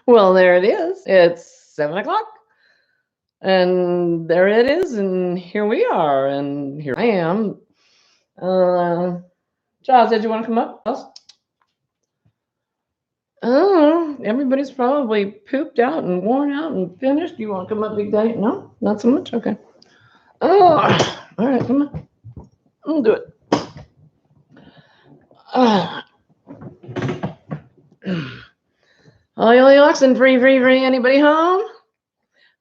Well, there it is. It's 7 o'clock. And there it is. And here we are. And here I am. Charles, did you want to come up? Oh, everybody's probably pooped out and worn out and finished. You want to come up, Big Daddy? No, not so much. Okay. Oh, all right, come on. I'll do it. Ah. Ollie oxen, free. Anybody home?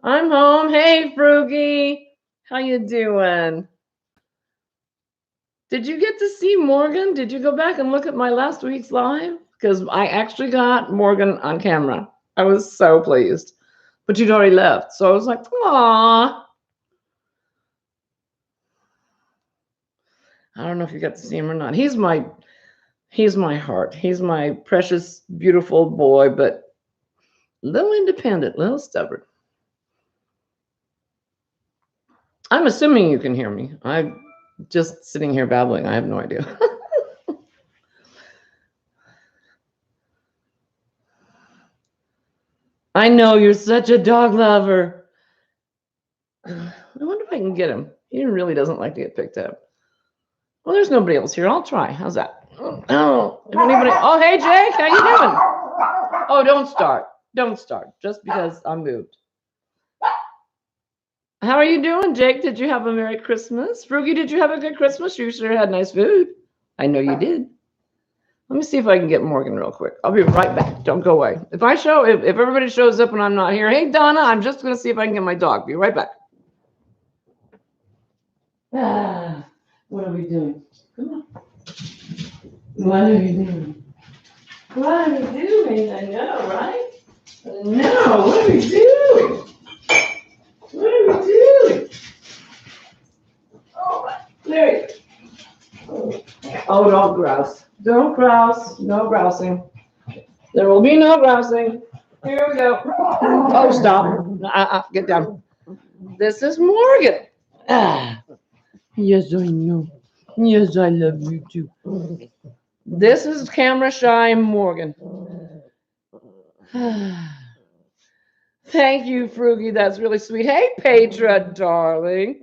I'm home. Hey, Froogie. How you doing? Did you get to see Morgan? Did you go back and look at my last week's live? Because I actually got Morgan on camera. I was so pleased. But you'd already left. So I was like, aw. I don't know if you got to see him or not. He's my heart. He's my precious, beautiful boy, but a little independent, a little stubborn. I'm assuming you can hear me. I'm just sitting here babbling. I have no idea. I know you're such a dog lover. I wonder if I can get him. He really doesn't like to get picked up. Well, there's nobody else here. I'll try. How's that? Oh, if anybody. Oh, hey, Jake. How you doing? Oh, don't start. Don't start. Just because I'm moved. How are you doing, Jake? Did you have a Merry Christmas? Froogie, did you have a good Christmas? You sure had nice food. I know you did. Let me see if I can get Morgan real quick. I'll be right back. Don't go away. If everybody shows up and I'm not here, hey, Donna, I'm just going to see if I can get my dog. Be right back. What are we doing? Come on. What are you doing? What are you doing? I know, right? I know. What are we doing? What are we doing? Oh, there you go. Oh, don't grouse. Don't grouse. No grousing. There will be no grousing. Here we go. Oh, stop. Get down. This is Morgan. Yes, I know. Yes, I love you too. This is camera shy Morgan. Thank you, Froogie. That's really sweet. Hey, Petra, darling.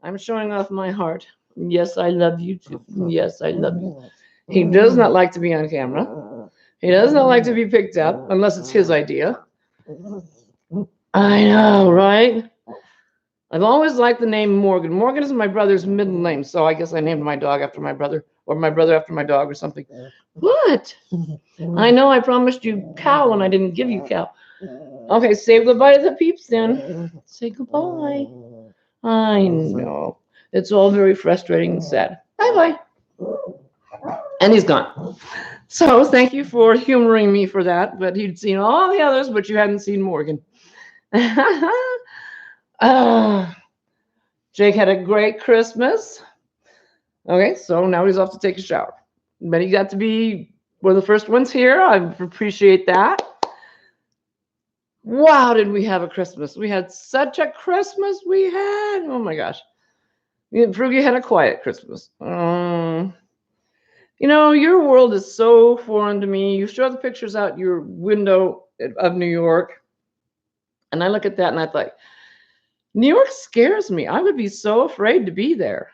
I'm showing off my heart. Yes, I love you too. Yes, I love you. He does not like to be on camera. He does not like to be picked up unless it's his idea. I know, right? I've always liked the name Morgan. Morgan is my brother's middle name, so I guess I named my dog after my brother, or my brother after my dog, or something. What? I know I promised you cow and I didn't give you cow. Okay, say goodbye to the peeps then. Say goodbye. I know. It's all very frustrating and sad. Bye bye. And he's gone. So thank you for humoring me for that. But he'd seen all the others, but you hadn't seen Morgan. Jake had a great Christmas. Okay, so now he's off to take a shower. But he got to be one of the first ones here. I appreciate that. Wow, did we have a Christmas? We had such a Christmas we had. Oh my gosh. Froogie had a quiet Christmas. Your world is so foreign to me. You show the pictures out your window of New York. And I look at that and I thought, New York scares me. I would be so afraid to be there.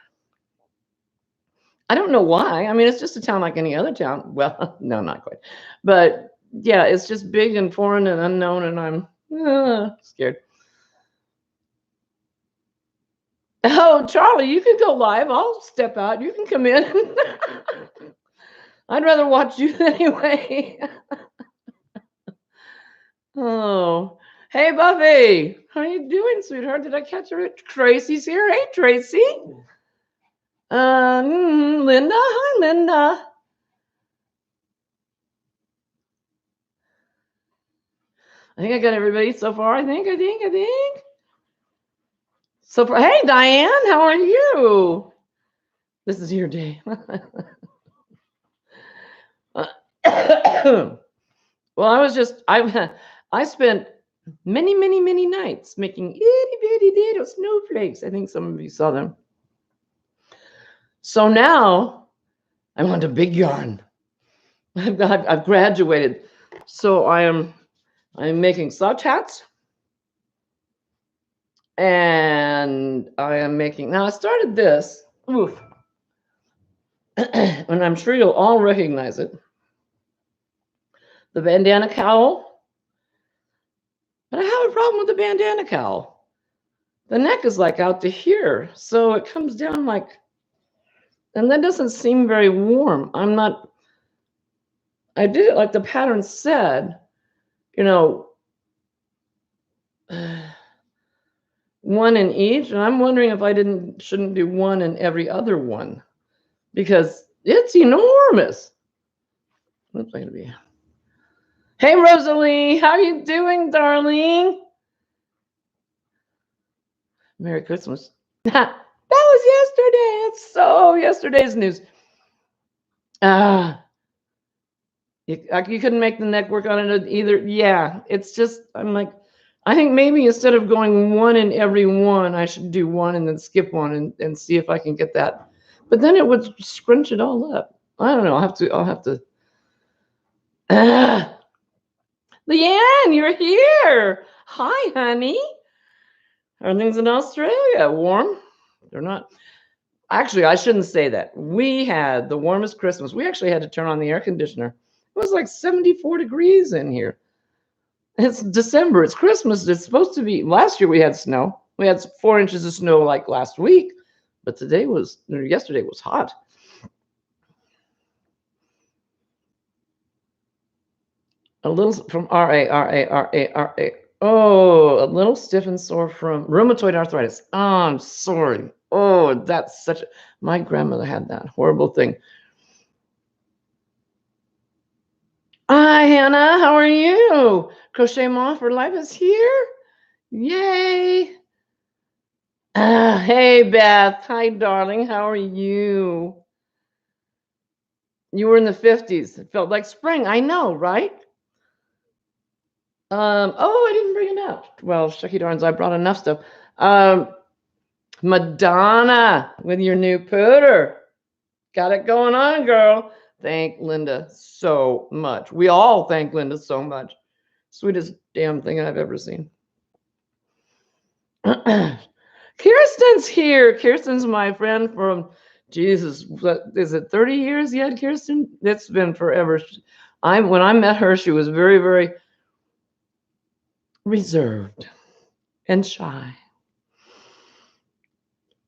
I don't know why. I mean, it's just a town like any other town. Well, no, not quite. But yeah, it's just big and foreign and unknown, and I'm scared. Oh, Charlie, you can go live. I'll step out. You can come in. I'd rather watch you anyway. Oh, hey, Buffy. How you doing, sweetheart? Did I catch her? Tracy's here. Hey, Tracy. Linda. Hi, Linda. I think I got everybody so far. I think. So far, hey, Diane, how are you? This is your day. Well, I spent many nights making itty bitty little snowflakes. I think some of you saw them. So now I'm on to big yarn. I've graduated. So I am I'm making slouch hats. And I am making, now I started this, oof, and I'm sure you'll all recognize it. The bandana cowl. But I have a problem with the bandana cowl. The neck is like out to here. So it comes down like, and that doesn't seem very warm. I did it like the pattern said, you know, one in each. And I'm wondering if I shouldn't do one in every other one because it's enormous. What's going to be? Hey, Rosalie, how you doing, darling? Merry Christmas. That was yesterday. It's so yesterday's news. You couldn't make the neck work on it either. Yeah, it's just, I'm like, I think maybe instead of going one in every one, I should do one and then skip one and see if I can get that. But then it would scrunch it all up. I don't know. I'll have to. Leanne, you're here. Hi, honey. How are things in Australia? Warm? They're not. Actually, I shouldn't say that. We had the warmest Christmas. We actually had to turn on the air conditioner. It was like 74 degrees in here. It's December. It's Christmas. It's supposed to be. Last year we had snow. We had 4 inches of snow like last week, but yesterday was hot. A little from RA. Oh, a little stiff and sore from rheumatoid arthritis. Oh, I'm sorry. Oh, that's my grandmother had that horrible thing. Hi, Hannah. How are you? Crochet Mom for Life is here. Yay. Hey, Beth. Hi, darling. How are you? You were in the 50s. It felt like spring. I know, right? Oh, I didn't bring it out. Well, shucky darns, I brought enough stuff. Madonna with your new pooter. Got it going on, girl. Thank Linda so much. We all thank Linda so much. Sweetest damn thing I've ever seen. Kirsten's here. Kirsten's my friend from, Jesus, is it 30 years yet, Kirsten? It's been forever. When I met her, she was very, very reserved and shy.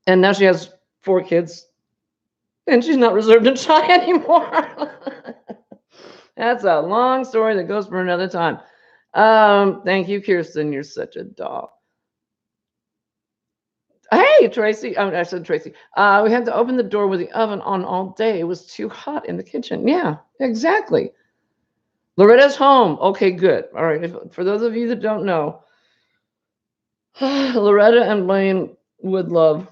And now she has 4 kids, and she's not reserved and shy anymore. That's a long story that goes for another time. Thank you, Kirsten. You're such a doll. Hey, Tracy. I said Tracy. We had to open the door with the oven on all day. It was too hot in the kitchen. Yeah, exactly. Loretta's home. Okay, good. All right. For those of you that don't know, Loretta and Blaine Woodlove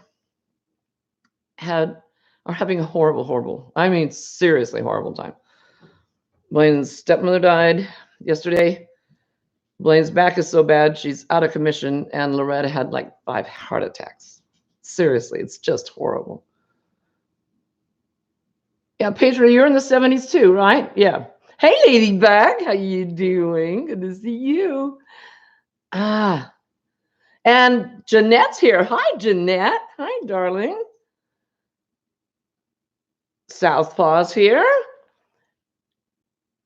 are having a horrible, I mean, seriously horrible time. Blaine's stepmother died yesterday. Blaine's back is so bad, she's out of commission, and Loretta had like 5 heart attacks. Seriously, it's just horrible. Yeah, Petra, you're in the 70s too, right? Yeah. Hey, Ladybug, how you doing? Good to see you. And Jeanette's here. Hi, Jeanette. Hi, darling. Southpaw's here.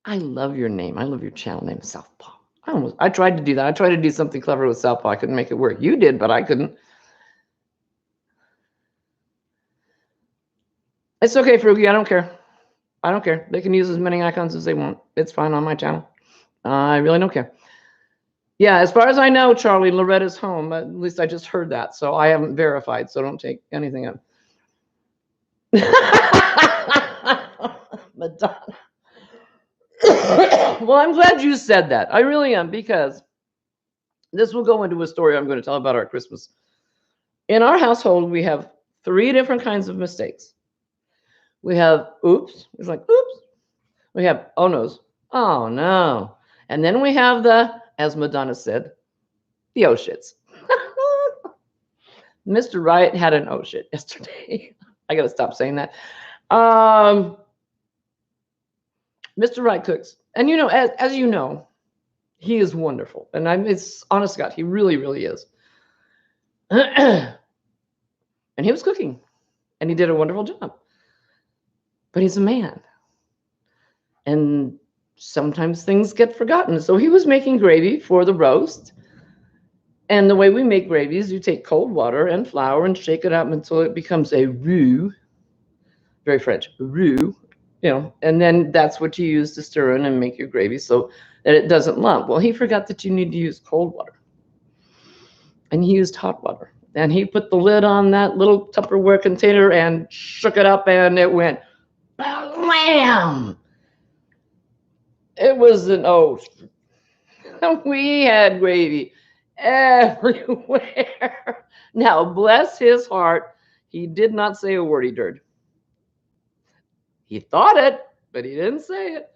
I love your name. I love your channel name, Southpaw. I tried to do that. I tried to do something clever with Southpaw. I couldn't make it work. You did, but I couldn't. It's okay, Frugi. I don't care. I don't care. They can use as many icons as they want. It's fine on my channel. I really don't care. Yeah, as far as I know, Charlie, Loretta's home. At least I just heard that, so I haven't verified, so don't take anything up. Madonna. Well, I'm glad you said that. I really am, because this will go into a story I'm going to tell about our Christmas. In our household, we have 3 different kinds of mistakes. We have oops. It's like oops. We have oh no's. Oh no. And then we have the, as Madonna said, the oh shits. Mr. Wright had an oh shit yesterday. I got to stop saying that. Mr. Wright cooks. And you know, as you know, He is wonderful. And it's honest to God, he really, really is. And he was cooking and he did a wonderful job. But he's a man. And sometimes things get forgotten. So he was making gravy for the roast. And the way we make gravy is you take cold water and flour and shake it up until it becomes a roux. Very French, roux, and then that's what you use to stir in and make your gravy so that it doesn't lump. Well, he forgot that you need to use cold water. And he used hot water. And he put the lid on that little Tupperware container and shook it up, and it went blam! It was an oath. We had gravy everywhere. Now, bless his heart, he did not say a word, he did. He thought it, but he didn't say it.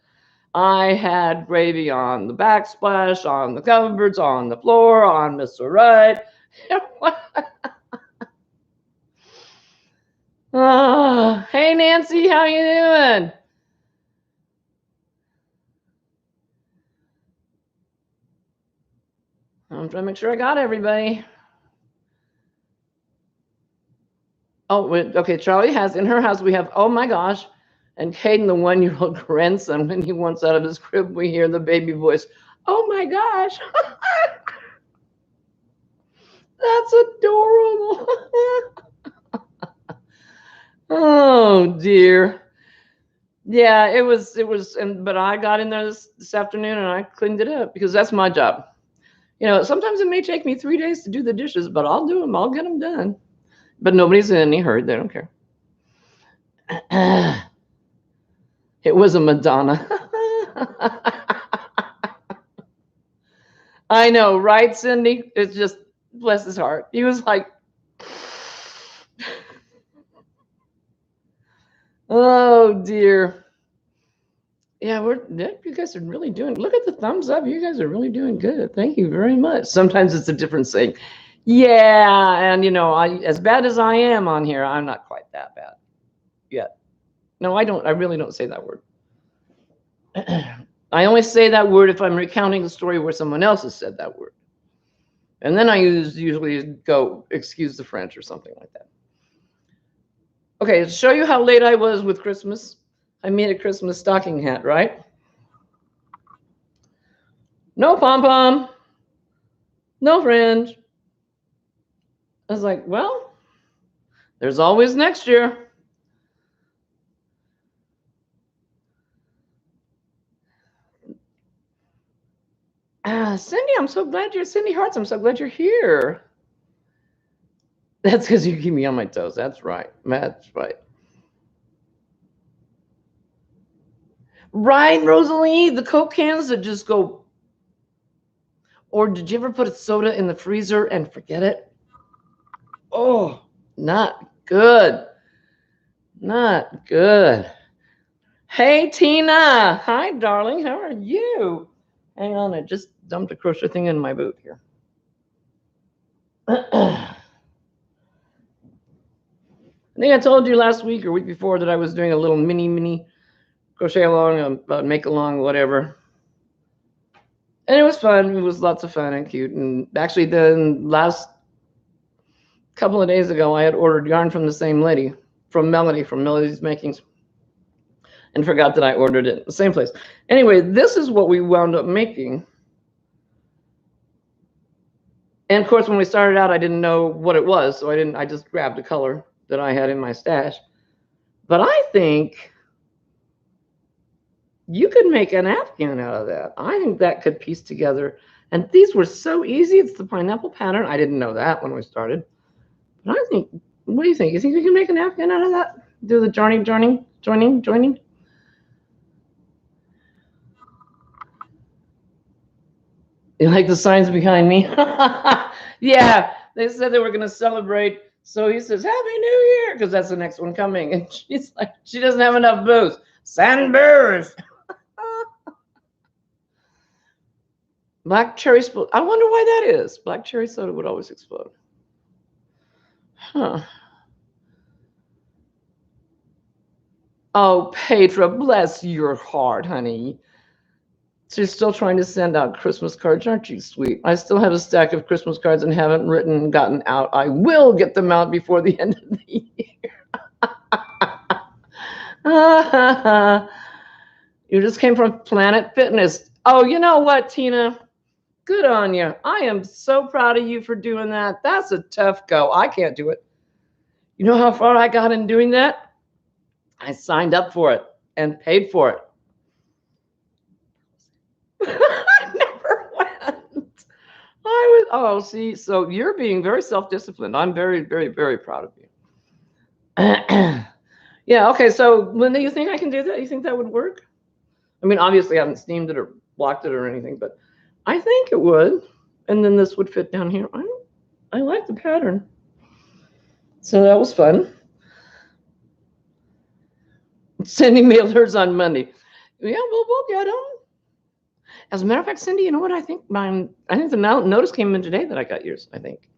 I had gravy on the backsplash, on the cupboards, on the floor, on Mr. Right. Hey, Nancy, how you doing? I'm trying to make sure I got everybody. Oh, okay. Charlie has, in her house, we have, oh my gosh. And Caden, the 1-year-old grandson, when he wants out of his crib, we hear the baby voice, oh my gosh. That's adorable. Oh dear. Yeah, it was, but I got in there this afternoon and I cleaned it up because that's my job. Sometimes it may take me 3 days to do the dishes, but I'll do them. I'll get them done. But nobody's in any hurry. They don't care. It was a Madonna. I know, right, Cindy? It's just, bless his heart. He was like, oh dear. Yeah, you guys are really doing, look at the thumbs up. You guys are really doing good. Thank you very much. Sometimes it's a different saying. Yeah, and as bad as I am on here, I'm not quite that bad yet. No, I really don't say that word. I only say that word if I'm recounting a story where someone else has said that word. And then I usually go, excuse the French or something like that. Okay, to show you how late I was with Christmas, I made a Christmas stocking hat, right? No pom-pom, no fringe. I was like, well, there's always next year. Cindy, I'm so glad Cindy Hearts, I'm so glad you're here. That's because you keep me on my toes. That's right. That's right. Right, Rosalie, the Coke cans that just go. Or did you ever put a soda in the freezer and forget it? Oh, not good. Not good. Hey, Tina. Hi, darling. How are you? Hang on, I just dumped a crochet thing in my boot here. I think I told you last week or week before that I was doing a little mini crochet along, make along, whatever. And it was fun. It was lots of fun and cute. And actually, the last couple of days ago, I had ordered yarn from the same lady, from Melody, from Melody's Makings, and forgot that I ordered it at the same place. Anyway, this is what we wound up making. And of course, when we started out, I didn't know what it was, so I just grabbed a color that I had in my stash. But I think you could make an afghan out of that. I think that could piece together. And these were so easy. It's the pineapple pattern. I didn't know that when we started. But I think, what do you think? You think you can make an afghan out of that? Do the joining? You like the signs behind me? Yeah, they said they were going to celebrate. So he says, Happy New Year, because that's the next one coming. And she's like, she doesn't have enough booze. Sandburrs. Black cherry soda. I wonder why that is. Black cherry soda would always explode. Huh. Oh, Petra, bless your heart, honey. She's still trying to send out Christmas cards. Aren't you sweet? I still have a stack of Christmas cards and haven't written and gotten out. I will get them out before the end of the year. You just came from Planet Fitness. Oh, you know what, Tina? Good on you. I am so proud of you for doing that. That's a tough go. I can't do it. You know how far I got in doing that? I signed up for it and paid for it. I never went. See, so you're being very self-disciplined. I'm very, very, very proud of you. Yeah, okay, so Linda, you think I can do that? You think that would work? I mean, obviously I haven't steamed it or blocked it or anything, but I think it would. And then this would fit down here. I like the pattern. So that was fun. Sending mailers on Monday. Yeah, we'll get them. As a matter of fact, Cindy, you know what? I think the notice came in today that I got yours, I think.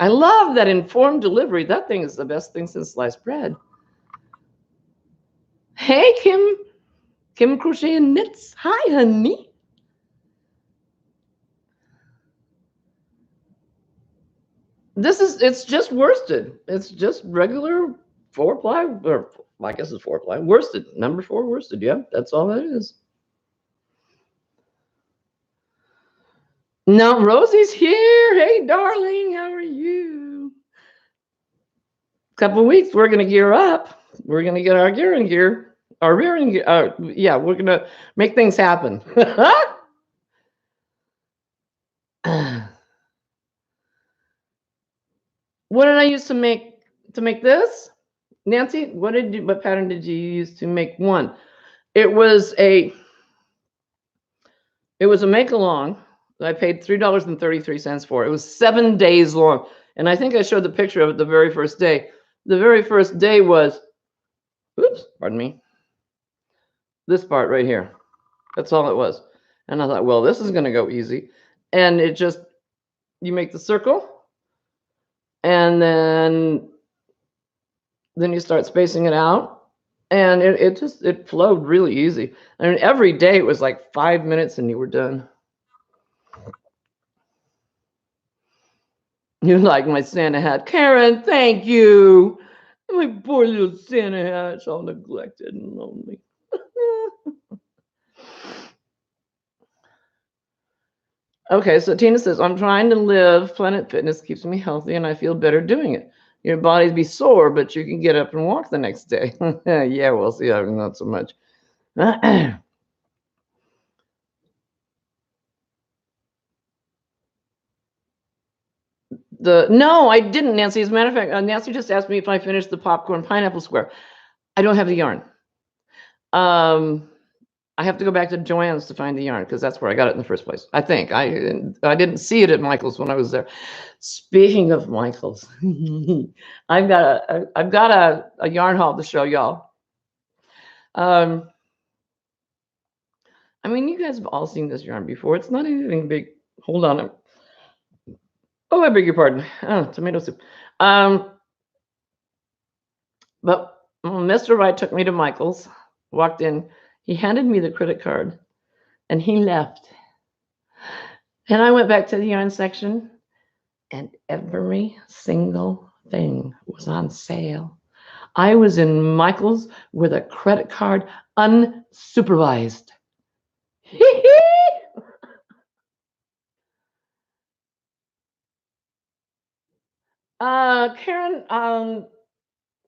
I love that informed delivery. That thing is the best thing since sliced bread. Hey, Kim Crochet and Knits. Hi, honey. It's just worsted. It's just regular 4-ply, or I guess it's 4-ply, worsted, number 4 worsted. Yeah, that's all that is. No, Rosie's here. Hey, darling, how are you? Couple of weeks, we're gonna gear up. We're gonna get our gear in gear, our rear in gear. Yeah, we're gonna make things happen. What did I use to make this? Nancy, what pattern did you use to make one? It was a make along that I paid $3.33 for. It was 7 days long. And I think I showed the picture of it the very first day. The very first day was, oops, pardon me, this part right here. That's all it was. And I thought, well, this is gonna go easy. And it just, you make the circle, and then you start spacing it out, and it flowed really easy. I mean, every day it was like 5 minutes and you were done. You like my Santa hat, Karen? Thank you. My poor little Santa hat's all neglected and lonely. Okay, so Tina says, I'm trying to live. Planet Fitness keeps me healthy and I feel better doing it. Your body be sore, but you can get up and walk the next day. Yeah, we'll see. Not so much. No, I didn't, Nancy. As a matter of fact, Nancy just asked me if I finished the popcorn pineapple square. I don't have the yarn. I have to go back to Joann's to find the yarn because that's where I got it in the first place. I think I didn't see it at Michael's when I was there. Speaking of Michael's, I've got a yarn haul to show y'all. I mean, you guys have all seen this yarn before. It's not anything big. Hold on. Oh, I beg your pardon. Oh, tomato soup. But Mr. Wright took me to Michael's, walked in. He handed me the credit card and he left. And I went back to the yarn section and every single thing was on sale. I was in Michael's with a credit card unsupervised. Karen,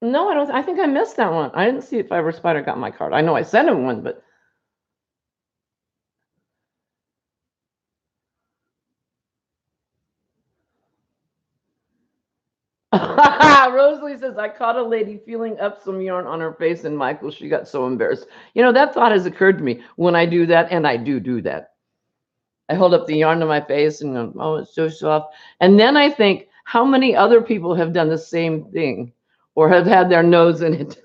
no, I don't. I think I missed that one. I didn't see if Fiber Spider got my card. I know I sent him one, but Rosalie says, I caught a lady feeling up some yarn on her face and Michael, she got so embarrassed. You know, that thought has occurred to me when I do that, and I do that. I hold up the yarn to my face and go, oh, it's so soft. And then I think, how many other people have done the same thing or have had their nose in it?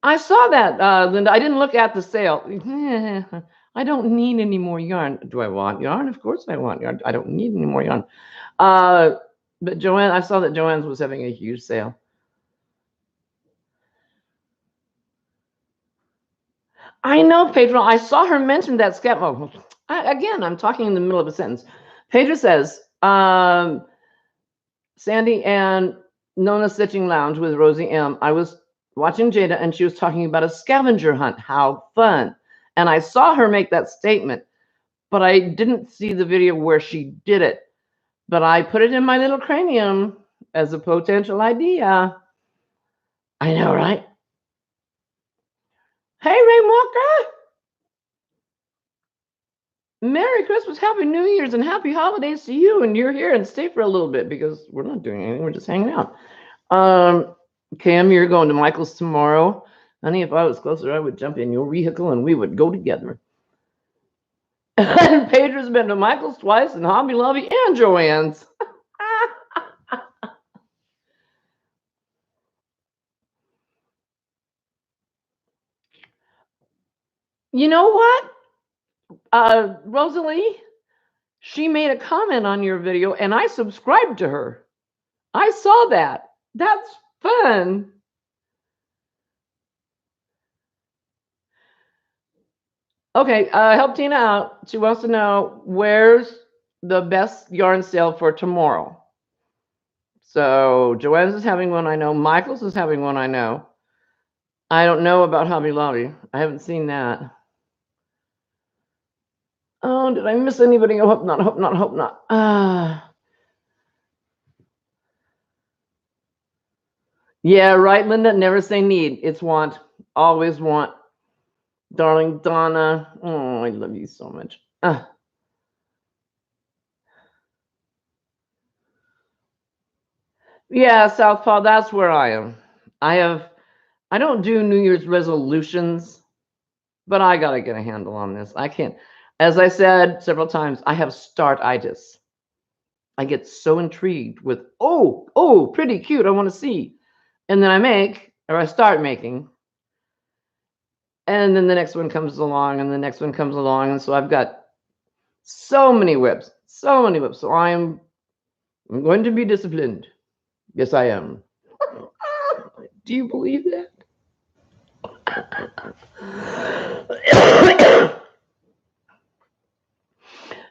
I saw that, Linda. I didn't look at the sale. I don't need any more yarn. Do I want yarn? Of course I want yarn. I don't need any more yarn. But Joann, I saw that Joann's was having a huge sale. I know, Pedro. I saw her mention that scam. Again, I'm talking in the middle of a sentence. Pedro says, Sandy and Nona Stitching Lounge with Rosie M. I was watching Jada and she was talking about a scavenger hunt. How fun. And I saw her make that statement, but I didn't see the video where she did it. But I put it in my little cranium as a potential idea. I know, right? Hey, Ray Walker. Merry Christmas, Happy New Year's, and Happy Holidays to you. And you're here and stay for a little bit because we're not doing anything. We're just hanging out. Cam, you're going to Michael's tomorrow. Honey, if I was closer, I would jump in your vehicle and we would go together. And Pedro's been to Michael's twice and Hobby Lobby and Joanne's. You know what? Rosalie, she made a comment on your video and I subscribed to her. I saw that. That's fun. Okay, help Tina out. She wants to know where's the best yarn sale for tomorrow. So Joanne's is having one, I know. Michael's is having one, I know. I don't know about Hobby Lobby. I haven't seen that. Oh, did I miss anybody? I hope not, hope not, hope not. Yeah, right, Linda. Never say need. It's want. Always want. Darling Donna. Oh, I love you so much. Yeah, Southpaw, that's where I am. I don't do New Year's resolutions, but I gotta get a handle on this. I can't. As I said several times, I have startitis. I get so intrigued with, oh, pretty cute, I want to see. And then I start making. And then the next one comes along and the next one comes along. And so I've got so many whips. So I'm going to be disciplined. Yes, I am. Do you believe that?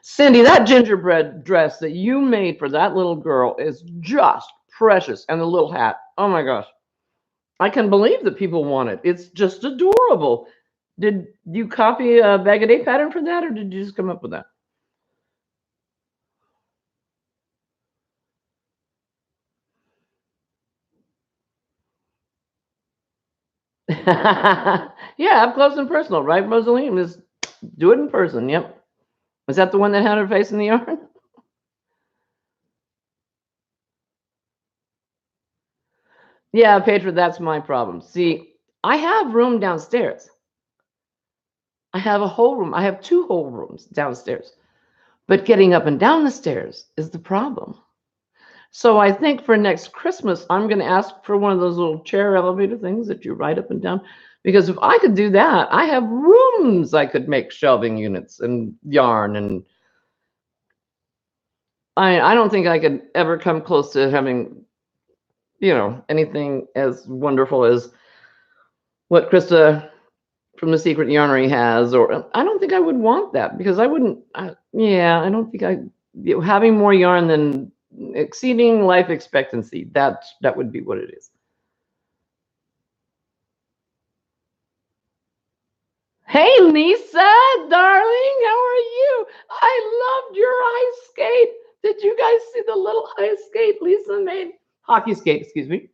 Cindy, that gingerbread dress that you made for that little girl is just precious. And the little hat. Oh my gosh. I can believe that people want it. It's just adorable. Did you copy a Bag of Day pattern for that or did you just come up with that? Yeah, up close and personal, right, Rosalie? Just do it in person. Yep. Was that the one that had her face in the yarn? Yeah, Petra, that's my problem. See, I have room downstairs. I have a whole room. I have 2 whole rooms downstairs. But getting up and down the stairs is the problem. So I think for next Christmas, I'm going to ask for one of those little chair elevator things that you ride up and down. Because if I could do that, I have rooms I could make shelving units and yarn. And I don't think I could ever come close to having, anything as wonderful as what Krista from the Secret Yarnery has. Or I don't think I would want that because I wouldn't. I don't think having more yarn than exceeding life expectancy. That would be what it is. Hey, Lisa, darling, how are you? I loved your ice skate. Did you guys see the little ice skate Lisa made? Hockey skate, excuse me.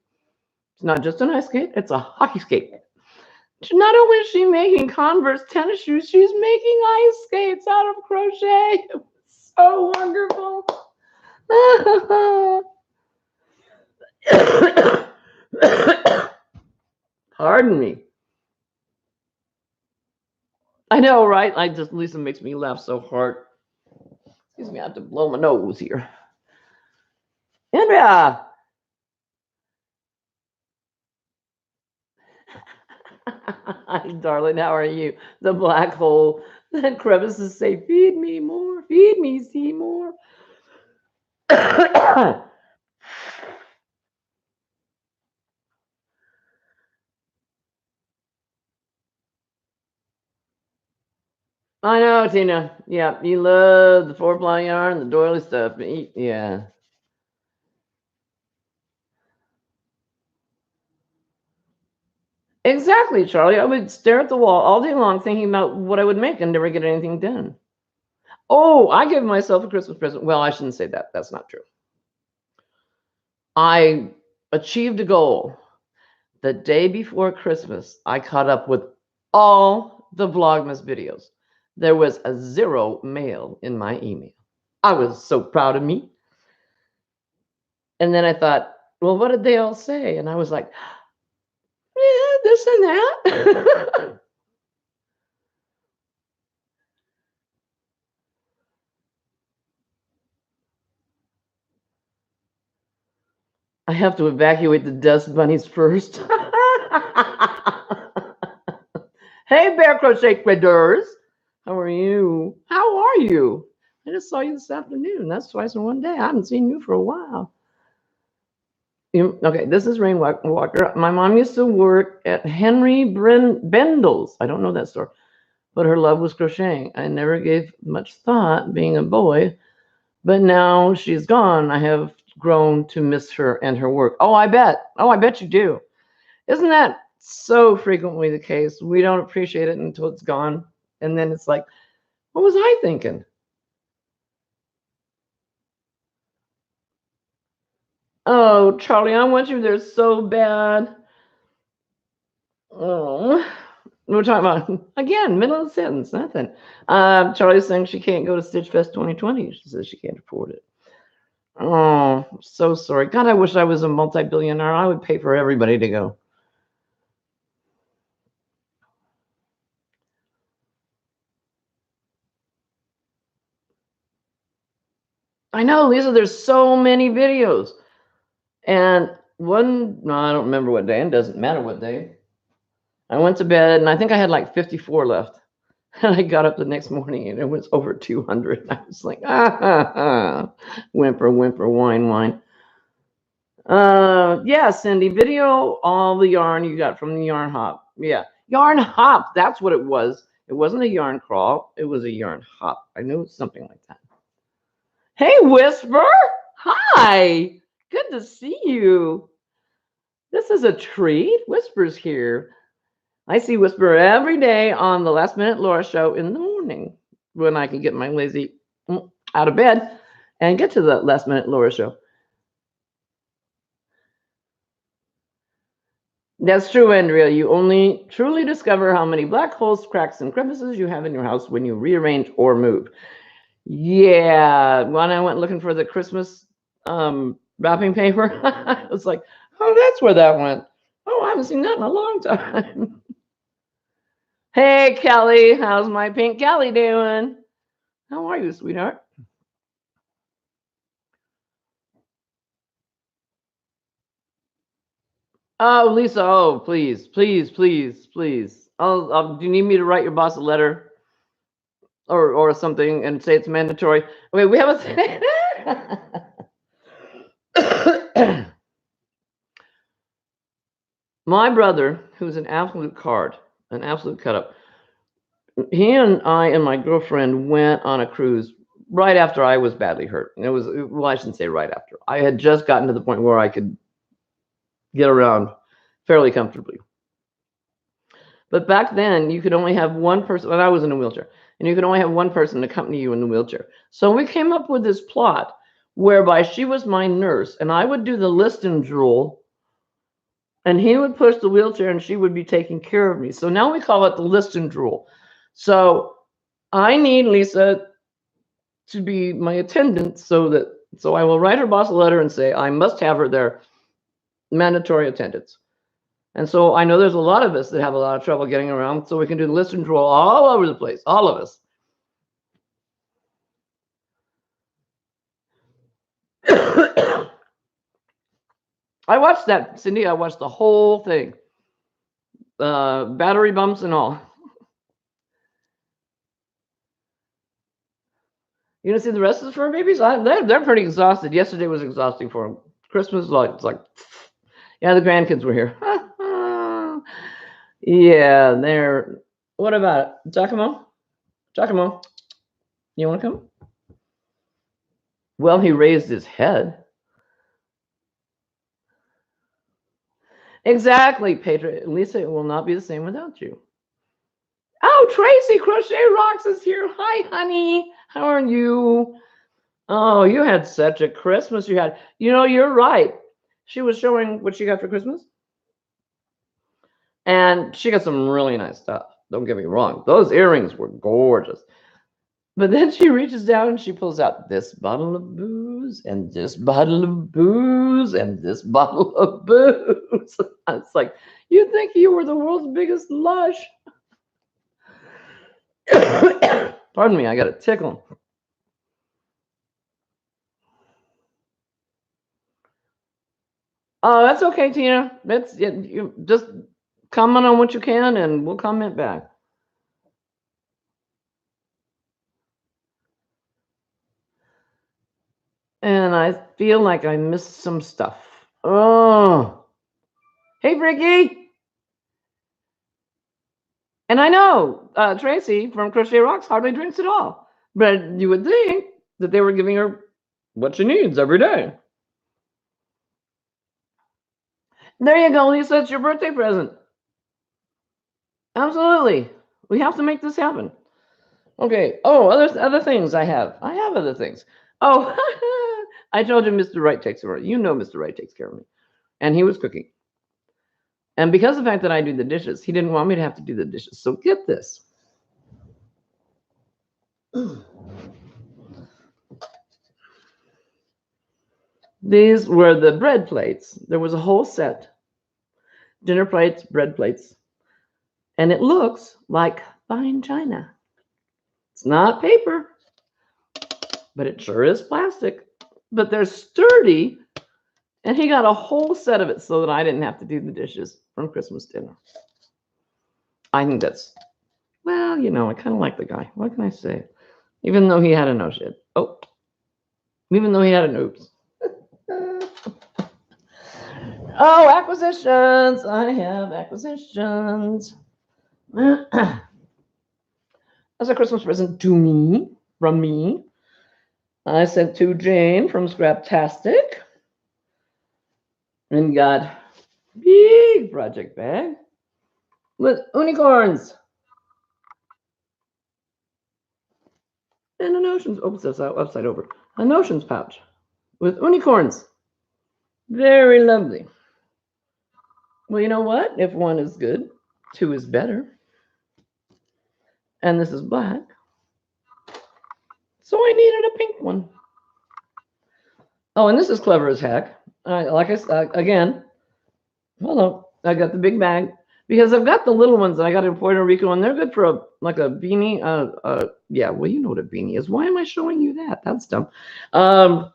It's not just an ice skate, it's a hockey skate. Not only is she making Converse tennis shoes, she's making ice skates out of crochet. It was so wonderful. Pardon me. I know, right? Lisa makes me laugh so hard. Excuse me, I have to blow my nose here. Andrea. Hi, darling, how are you? The black hole. Then crevices say, feed me more, feed me, Seymour. I know, Tina. Yeah, you love the 4-ply yarn, the doily stuff. Yeah. Exactly, Charlie. I would stare at the wall all day long thinking about what I would make and never get anything done. Oh, I gave myself a Christmas present. Well, I shouldn't say that. That's not true. I achieved a goal. The day before Christmas, I caught up with all the Vlogmas videos. There was a 0 mail in my email. I was so proud of me. And then I thought, well, what did they all say? And I was like, yeah, this and that. I have to evacuate the dust bunnies first. Hey, Bear Crochet Critters. How are you? How are you? I just saw you this afternoon. That's twice in one day. I haven't seen you for a while. Okay, this is Rain Walker. My mom used to work at Henry Bendel's. I don't know that store, but her love was crocheting. I never gave much thought being a boy, but now she's gone. I have grown to miss her and her work. Oh, I bet. Oh, I bet you do. Isn't that so frequently the case? We don't appreciate it until it's gone. And then it's like, what was I thinking? Oh, Charlie, I want you there so bad. Oh, we're talking about, again, middle of the sentence, nothing. Charlie's saying she can't go to Stitch Fest 2020. She says she can't afford it. Oh, so sorry. God, I wish I was a multi-billionaire. I would pay for everybody to go. I know, Lisa, there's so many videos. And one, no, I don't remember what day, and it doesn't matter what day. I went to bed, and I think I had like 54 left. And I got up the next morning, and it was over 200. I was like, whimper, whimper, whine, whine. Yeah, Cindy, video all the yarn you got from the Yarn Hop. Yeah, Yarn Hop, that's what it was. It wasn't a yarn crawl, it was a yarn hop. I knew it was something like that. Hey, Whisper. Hi. Good to see you. This is a treat. Whisper's here. I see Whisper every day on the Last Minute Laura show in the morning when I can get my lazy out of bed and get to the Last Minute Laura show. That's true, Andrea. You only truly discover how many black holes, cracks, and crevices you have in your house when you rearrange or move. Yeah, when I went looking for the Christmas wrapping paper, I was like, oh, that's where that went. Oh, I haven't seen that in a long time. Hey, Kelly, how's my pink Kelly doing? How are you, sweetheart? Oh, Lisa, oh, please, please, please, please. Do you need me to write your boss a letter or something and say it's mandatory? Okay, we have a my brother, who's an absolute card, an absolute cut up. He and I and my girlfriend went on a cruise right after I was badly hurt. And it was, well, I shouldn't say right after. I had just gotten to the point where I could get around fairly comfortably. But back then, you could only have one person, and I was in a wheelchair, and you could only have one person to accompany you in the wheelchair. So we came up with this plot whereby she was my nurse, and I would do the list and drool, and he would push the wheelchair, and she would be taking care of me. So now we call it the list and drool. So I need Lisa to be my attendant so I will write her boss a letter and say I must have her there, mandatory attendance. And so I know there's a lot of us that have a lot of trouble getting around, so we can do the list and draw all over the place, all of us. I watched that, Cindy. I watched the whole thing, battery bumps and all. You gonna see the rest of the fur babies? They're pretty exhausted. Yesterday was exhausting for them. Christmas, it's like, yeah, the grandkids were here. Yeah, they're. What about it, Giacomo? Giacomo, you want to come? Well, he raised his head. Exactly, Pedro. Lisa, it will not be the same without you. Oh, Tracy Crochet Rocks is here. Hi, honey. How are you? Oh, you had such a Christmas. You're right. She was showing what she got for Christmas. And she got some really nice stuff. Don't get me wrong. Those earrings were gorgeous. But then she reaches down and she pulls out this bottle of booze and this bottle of booze and this bottle of booze. It's like, you'd think you were the world's biggest lush. Pardon me, I got a tickle. Oh, that's okay, Tina. You just comment on what you can and we'll comment back. And I feel like I missed some stuff. Oh. Hey, Ricky. And I know Tracy from Crochet Rocks hardly drinks at all. But you would think that they were giving her what she needs every day. There you go, Lisa. It's your birthday present. Absolutely. We have to make this happen. Okay. Oh, other things I have. I have other things. Oh, I told you Mr. Wright takes care of me. You know Mr. Wright takes care of me. And he was cooking. And because of the fact that I do the dishes, he didn't want me to have to do the dishes. So get this. These were the bread plates. There was a whole set. Dinner plates, bread plates. And it looks like fine china. It's not paper, but it sure is plastic. But they're sturdy. And he got a whole set of it so that I didn't have to do the dishes from Christmas dinner. I think that's, well, I kind of like the guy. What can I say? Even though he had a no shit. Oh, even though he had an oops. Oh, acquisitions. I have acquisitions. As a Christmas present to me, from me, I sent to Jane from Scraptastic. And got big project bag with unicorns and a notions. Oh, that's upside over. A notions pouch with unicorns. Very lovely. Well, you know what? If one is good, two is better. And this is black. So I needed a pink one. Oh, and this is clever as heck. Like I said, again, hold on. I got the big bag because I've got the little ones that I got in Puerto Rico, and they're good for a beanie. Yeah, well, you know what a beanie is. Why am I showing you that? That's dumb. But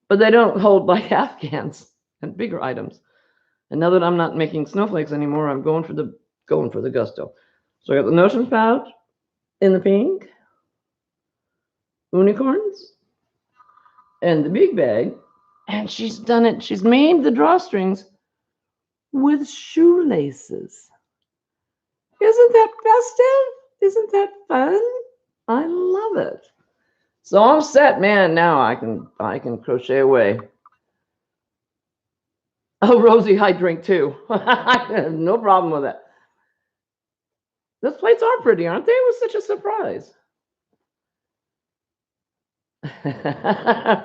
they don't hold like Afghans and bigger items. And now that I'm not making snowflakes anymore, I'm going for the gusto. So I got the notions pouch in the pink, unicorns, and the big bag. And she's done it. She's made the drawstrings with shoelaces. Isn't that festive? Isn't that fun? I love it. So I'm set, man. Now I can crochet away. Oh, Rosie, I drink too. No problem with that. Those plates are pretty, aren't they? It was such a surprise.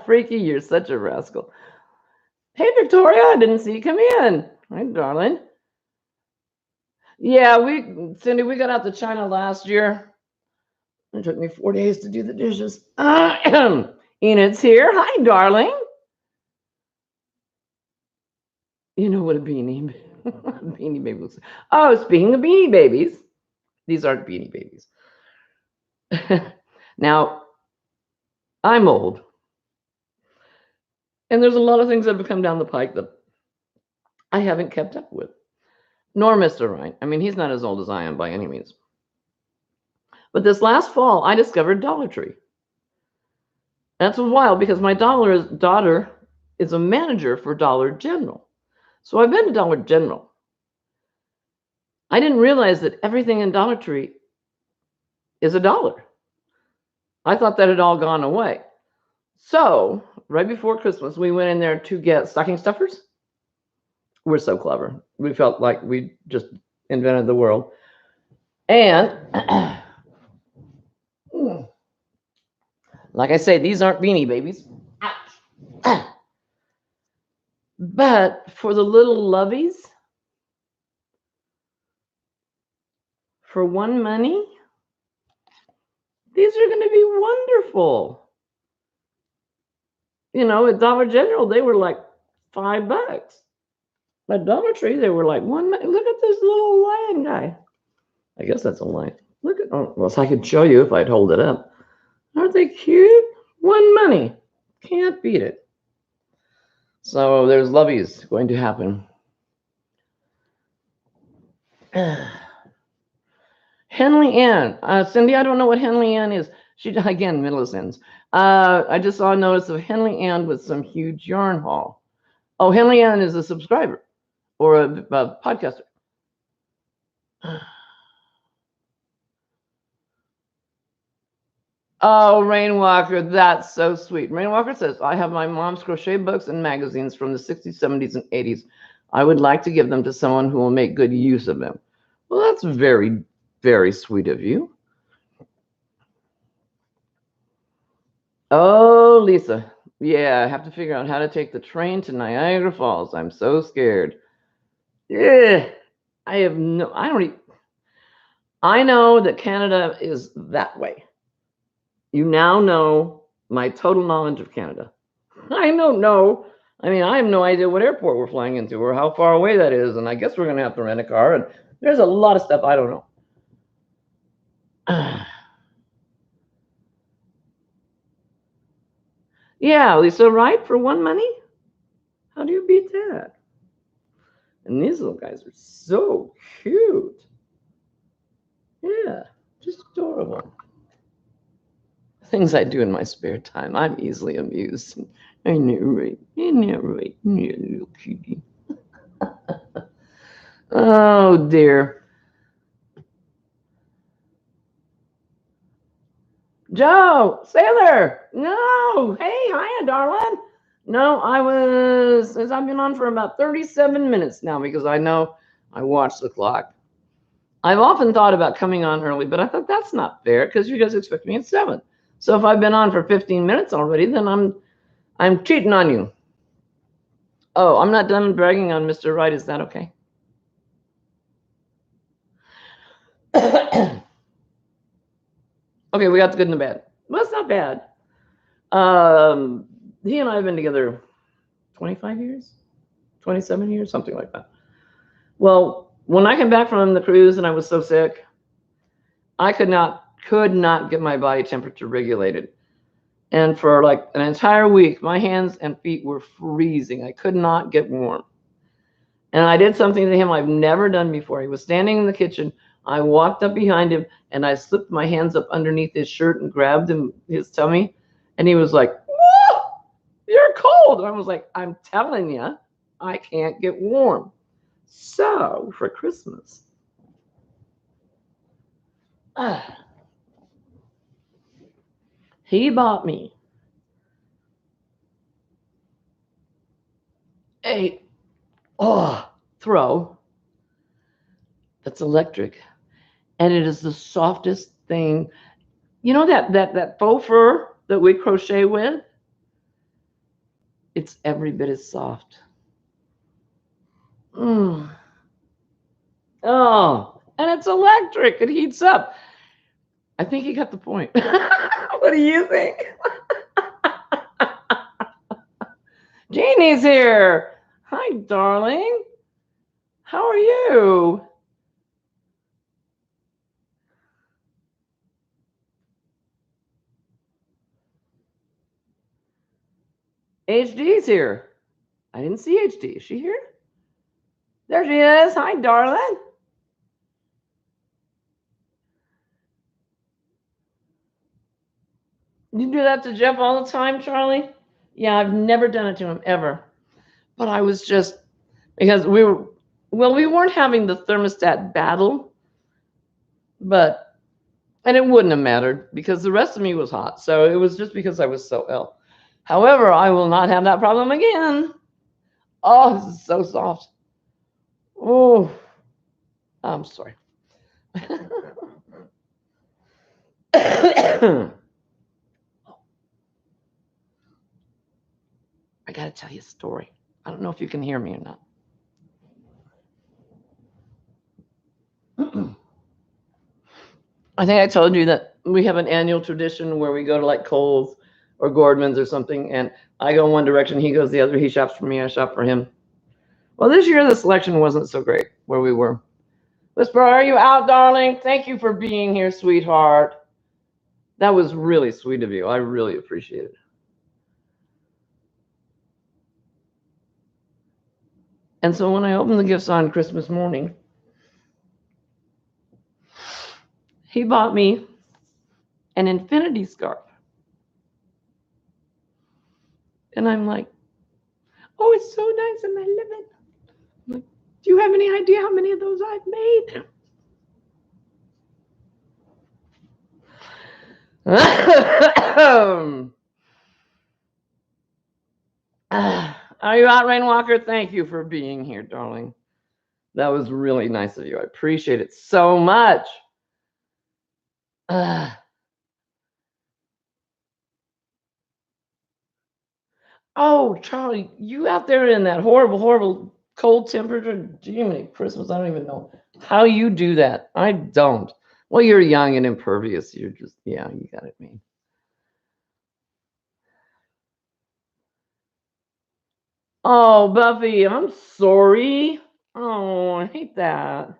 Freaky, you're such a rascal. Hey, Victoria, I didn't see you come in. Hi, darling. Yeah, Cindy, we got out to China last year. It took me 4 days to do the dishes. Enid's here. Hi, darling. You know what a beanie baby looks like. Oh, speaking of beanie babies, these aren't beanie babies. Now, I'm old. And there's a lot of things that have come down the pike that I haven't kept up with. Nor Mr. Wright. I mean, he's not as old as I am by any means. But this last fall, I discovered Dollar Tree. That's wild because my daughter is a manager for Dollar General. So I've been to Dollar General. I didn't realize that everything in Dollar Tree is $1. I thought that had all gone away. So right before Christmas, we went in there to get stocking stuffers. We're so clever. We felt like we just invented the world. And like I say, these aren't Beanie Babies. Ouch. But for the little lovies, for one money, these are going to be wonderful. You know, at Dollar General, they were like $5. At Dollar Tree, they were like one. Look at this little lion guy. I guess that's a lion. Look at, oh, well, I could show you if I'd hold it up. Aren't they cute? One money. Can't beat it. So there's lovies going to happen. Henley Ann. Cindy, I don't know what Henley Ann is. She, again, middle of sentence. I just saw a notice of Henley Ann with some huge yarn haul. Oh, Henley Ann is a subscriber or a podcaster. Oh, Rainwalker, that's so sweet. Rainwalker says, I have my mom's crochet books and magazines from the 60s, 70s, and 80s. I would like to give them to someone who will make good use of them. Well, that's very, very sweet of you. Oh, Lisa. Yeah, I have to figure out how to take the train to Niagara Falls. I'm so scared. Yeah, I know that Canada is that way. You now know my total knowledge of Canada. I don't know. I mean, I have no idea what airport we're flying into or how far away that is. And I guess we're going to have to rent a car. And there's a lot of stuff I don't know. Yeah, Lisa, right? For one money? How do you beat that? And these little guys are so cute. Yeah, just adorable. Things I do in my spare time. I'm easily amused. I know, right? Isn't that right? Yeah, little cutie. Oh, dear. Joe, Sailor, no. Hey, hiya, darling. No, I've been on for about 37 minutes now because I know I watched the clock. I've often thought about coming on early, but I thought that's not fair because you guys expect me at 7. So if I've been on for 15 minutes already, then I'm cheating on you. Oh, I'm not done bragging on Mr. Right. Is that okay? Okay, we got the good and the bad. Well, it's not bad. He and I have been together 25 years, 27 years, something like that. Well, when I came back from the cruise and I was so sick, I could not get my body temperature regulated. And for like an entire week, my hands and feet were freezing. I could not get warm. And I did something to him I've never done before. He was standing in the kitchen. I walked up behind him and I slipped my hands up underneath his shirt and grabbed his tummy. And he was like, "Whoa, you're cold." And I was like, "I'm telling you, I can't get warm." So for Christmas, he bought me a throw that's electric, and it is the softest thing. You know that faux fur that we crochet with? It's every bit as soft. Oh, and it's electric. It heats up. I think you got the point. What do you think? Jeannie's here. Hi, darling. How are you? HD's here. I didn't see HD. Is she here? There she is. Hi, darling. You do that to Jeff all the time, Charlie? Yeah, I've never done it to him ever. But I was just, because we weren't having the thermostat battle, but And it wouldn't have mattered because the rest of me was hot. So it was just because I was so ill. However, I will not have that problem again. Oh, this is so soft. Oh, I'm sorry. I got to tell you a story. I don't know if you can hear me or not. I think I told you that we have an annual tradition where we go to like Kohl's or Gordman's or something, and I go one direction, he goes the other. He shops for me, I shop for him. Well, this year the selection wasn't so great where we were. Whisper, are you out, darling? Thank you for being here, sweetheart. That was really sweet of you. I really appreciate it. And so when I opened the gifts on Christmas morning, he bought me an infinity scarf. And I'm like, oh, it's so nice and I love it. I'm like, do you have any idea how many of those I've made? Are you out, Rainwalker? Thank you for being here, darling. That was really nice of you. I appreciate it so much. Oh, Charlie, you out there in that horrible, horrible cold temperature. Jiminy Christmas, I don't even know how you do that. I don't. Well, you're young and impervious. You're just, yeah, you got it, man. Oh, Buffy, I'm sorry. Oh, I hate that.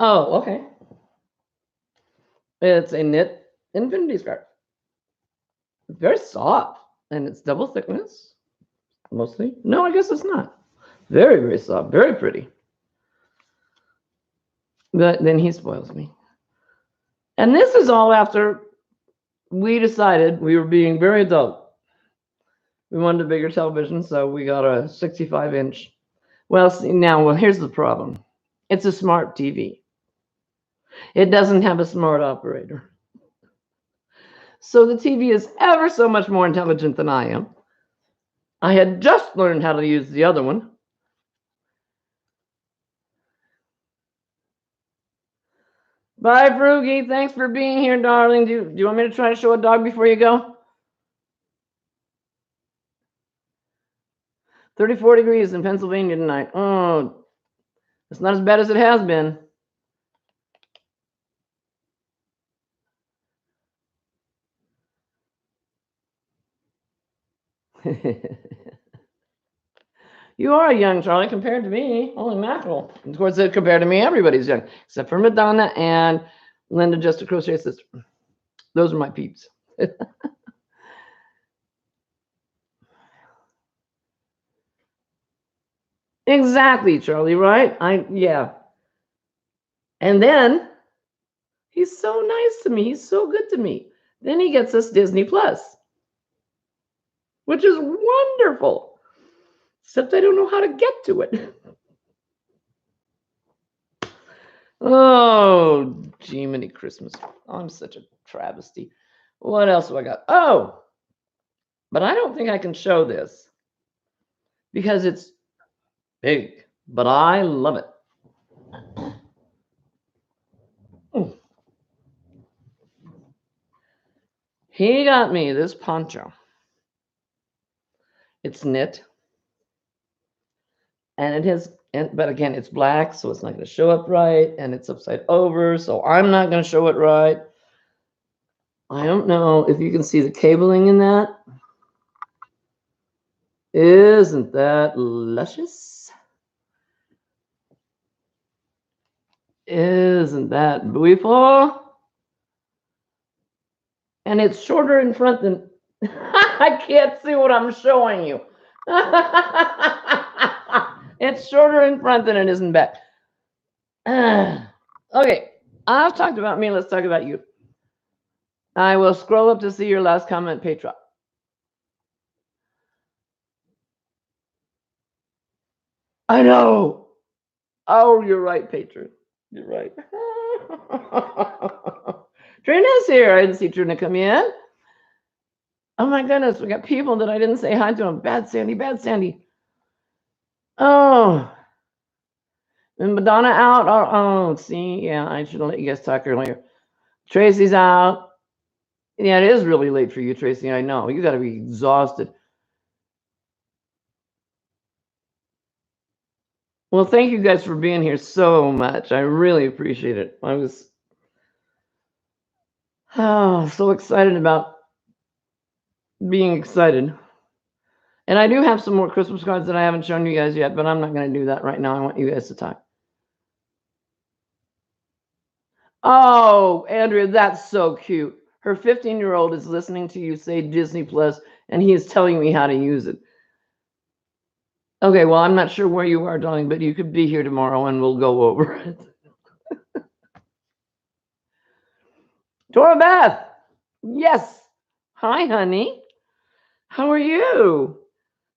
Oh, okay. It's a knit infinity scarf. It's very soft and it's double thickness, mostly. No, I guess it's not. Very, very soft, very pretty. But then he spoils me. And this is all after we decided we were being very adult. We wanted a bigger television, so we got a 65-inch. Well, see, now, well, here's the problem. It's a smart TV. It doesn't have a smart operator. So the TV is ever so much more intelligent than I am. I had just learned how to use the other one. Bye, Froogie. Thanks for being here, darling. Do you want me to try to show a dog before you go? 34 degrees in Pennsylvania tonight. Oh, it's not as bad as it has been. You are young, Charlie, compared to me. Holy mackerel. Of course, compared to me, everybody's young, except for Madonna and Linda, just a crochet sister. Those are my peeps. Exactly, Charlie, right? Yeah. And then he's so nice to me. He's so good to me. Then he gets us Disney Plus, which is wonderful. Except I don't know how to get to it. Oh, Jiminy Christmas. I'm such a travesty. What else have I got? Oh, but I don't think I can show this because it's big, but I love it. He got me this poncho. It's knit. And it has, but again, it's black, so it's not going to show up right. And it's upside over, so I'm not going to show it right. I don't know if you can see the cabling in that. Isn't that luscious? Isn't that beautiful? And it's shorter in front than, I can't see what I'm showing you. It's shorter in front than it is in back. Okay, I've talked about me. Let's talk about you. I will scroll up to see your last comment, Petra. I know. Oh, you're right, patron. You're right. Trina's here. I didn't see Trina come in. Oh my goodness, we got people that I didn't say hi to. Bad Sandy, bad Sandy. Oh, and Madonna out. Oh, see, yeah, I should have let you guys talk earlier. Tracy's out. Yeah, it is really late for you, Tracy. I know. You got to be exhausted. Well, thank you guys for being here so much. I really appreciate it. I was so excited about being excited. And I do have some more Christmas cards that I haven't shown you guys yet, but I'm not going to do that right now. I want you guys to talk. Oh, Andrea, that's so cute. Her 15-year-old is listening to you say Disney Plus, and he is telling me how to use it. Okay, well, I'm not sure where you are, darling, but you could be here tomorrow and we'll go over it. Dora Beth, yes. Hi, honey. How are you?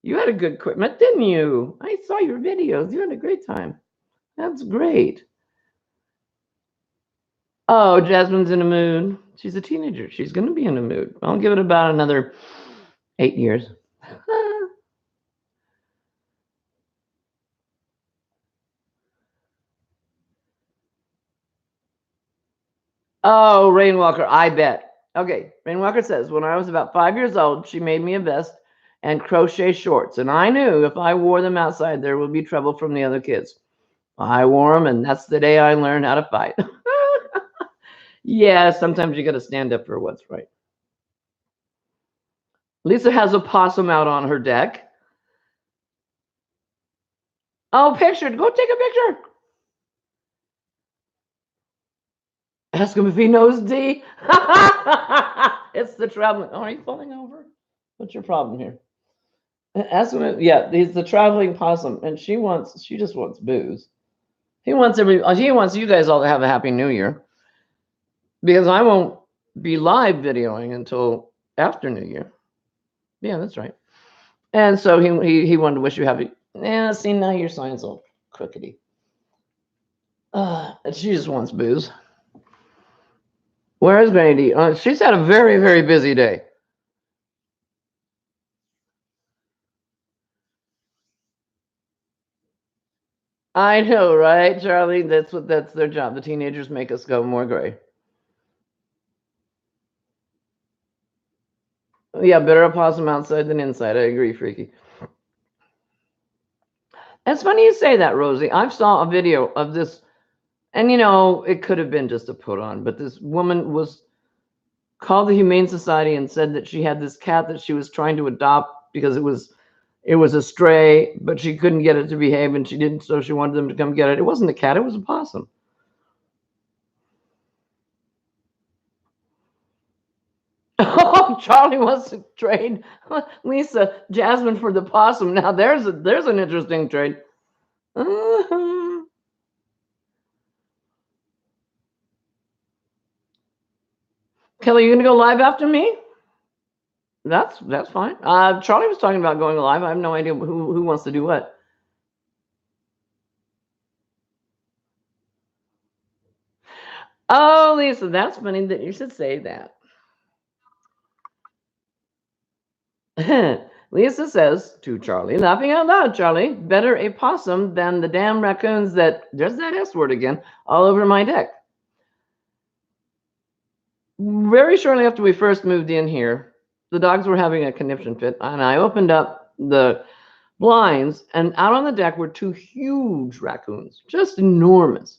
You had a good Christmas, didn't you? I saw your videos. You had a great time. That's great. Oh, Jasmine's in a mood. She's a teenager. She's going to be in a mood. I'll give it about another 8 years. Oh, Rainwalker, I bet. Okay, Rainwalker says, when I was about 5 years old, she made me a vest and crochet shorts, and I knew if I wore them outside, there would be trouble from the other kids. I wore them, and that's the day I learned how to fight. Yeah, sometimes you got to stand up for what's right. Lisa has a possum out on her deck. Oh, picture. Go take a picture. Ask him if he knows D. It's the traveling. Oh, are you falling over? What's your problem here? Ask him. Yeah, he's the traveling possum, and she just wants booze. He wants you guys all to have a happy New Year, because I won't be live videoing until after New Year. Yeah, that's right. And so he wanted to wish you happy. Yeah, see, now your sign's all crookedy. She just wants booze. Where is Granny D? She's had a very, very busy day. I know, right, Charlie? That's their job. The teenagers make us go more gray. Yeah, better a possum outside than inside. I agree, Freaky. It's funny you say that, Rosie. I saw a video of this, and it could have been just a put on, but this woman was called the Humane Society and said that she had this cat that she was trying to adopt because it was a stray, but she couldn't get it to behave, and she didn't, so she wanted them to come get it. It wasn't a cat, it was a possum. Oh, Charlie wants to trade Lisa Jasmine for the possum. Now there's an interesting trade. Kelly, you gonna go live after me? That's fine. Charlie was talking about going live. I have no idea who wants to do what. Oh, Lisa, that's funny that you should say that. Lisa says to Charlie, laughing out loud, Charlie, better a possum than the damn raccoons that, there's that S word again, all over my deck. Very shortly after we first moved in here, the dogs were having a conniption fit, and I opened up the blinds, and out on the deck were two huge raccoons, just enormous.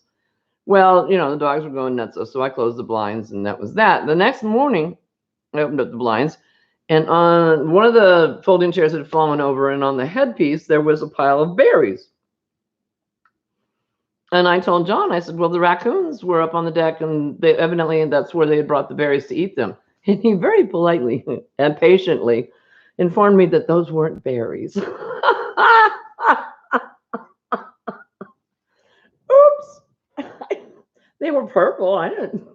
Well, the dogs were going nuts, so I closed the blinds, and that was that. The next morning, I opened up the blinds, and on one of the folding chairs had fallen over, and on the headpiece, there was a pile of berries. And I told John, I said, well, the raccoons were up on the deck, and they evidently that's where they had brought the berries to eat them. And he very politely and patiently informed me that those weren't berries. Oops. They were purple. I didn't.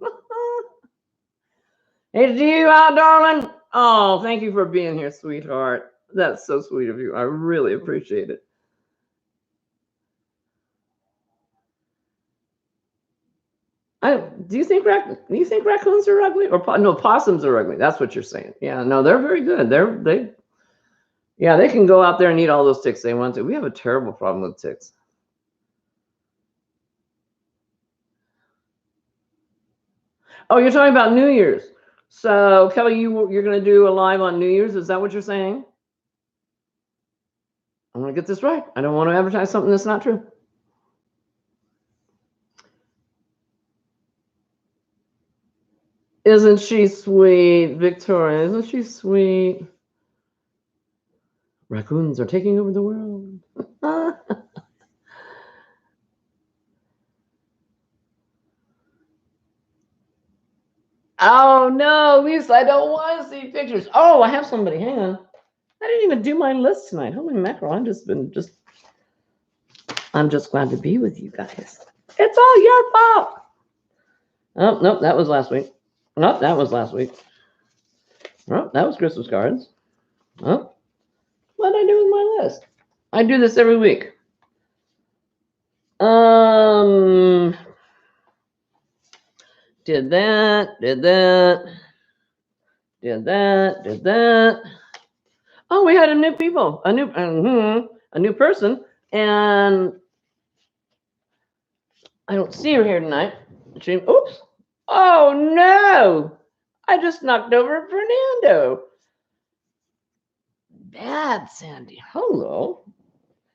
Hey, see you out, darling. Oh, thank you for being here, sweetheart. That's so sweet of you. I really appreciate it. Do you think raccoons are ugly? Or no, possums are ugly. That's what you're saying. Yeah, no, they're very good. Yeah, they can go out there and eat all those ticks they want to. We have a terrible problem with ticks. Oh, you're talking about New Year's. So Kelly, you're going to do a live on New Year's. Is that what you're saying? I'm going to get this right. I don't want to advertise something that's not true. Isn't she sweet, Victoria? Isn't she sweet? Raccoons are taking over the world. Oh no, Lisa, I don't want to see pictures. Oh, I have somebody. Hang on. I didn't even do my list tonight. Holy mackerel! I'm just glad to be with you guys. It's all your fault. Oh nope, that was last week. Nope, that was last week. Oh, that was Christmas cards. Oh, what did I do with my list? I do this every week. Did that. Oh, we had a new person, and I don't see her here tonight. Oops. Oh no! I just knocked over Fernando. Bad, Sandy. Hello.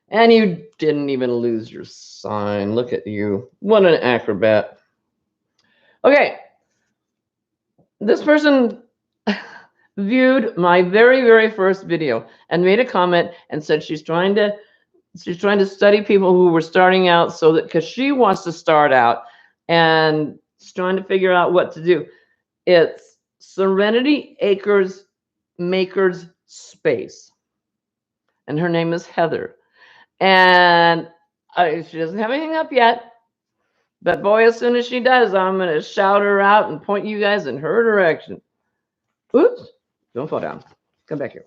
And you didn't even lose your sign. Look at you. What an acrobat. Okay. This person viewed my very, very first video and made a comment and said she's trying to study people who were starting out, so that because she wants to start out and she's trying to figure out what to do. It's Serenity Acres Makers Space. And her name is Heather. And she doesn't have anything up yet. But boy, as soon as she does, I'm going to shout her out and point you guys in her direction. Oops. Don't fall down. Come back here.